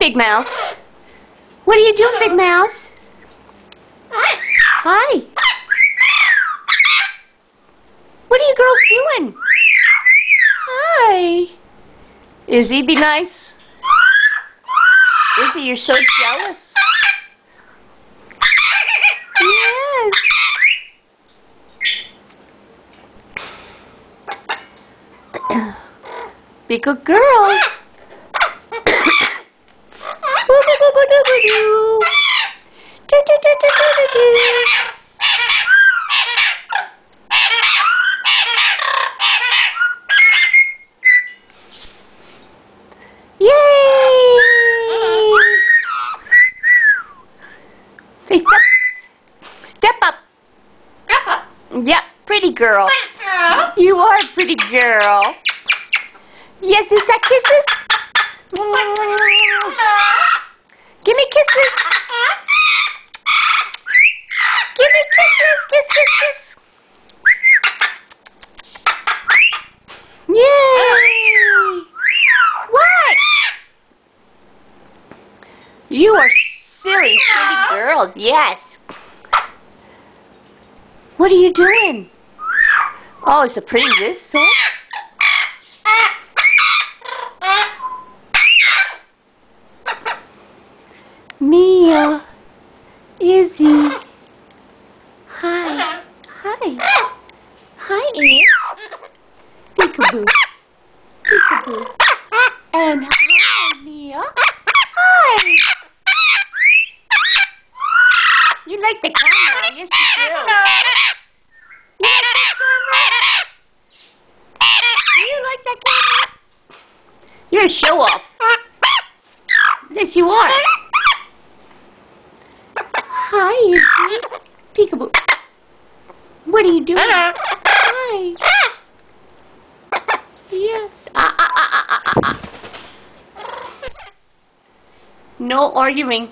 Big Mouse. What are you doing, Big Mouse? Hi. What are you girls doing? Hi. Izzy, be nice. Izzy, you're so jealous. Yes. Be good girls. Yay! Say step up. Step up. Yeah, pretty girl. You are a pretty girl. Yes, is that kisses? Give me kisses. Give me kisses. Kiss, kiss, kiss. Yay! What? You are silly girls. Yes. What are you doing? Oh, it's a pretty whistle. Mia, Izzy, hi, Ann, peekaboo, and hi, Mia, hi. You like the camera? Yes, you do. You like that camera? You're a show off. Yes, you are. Hi, Izzy. Peekaboo. What are you doing? Hi. Yes. No arguing.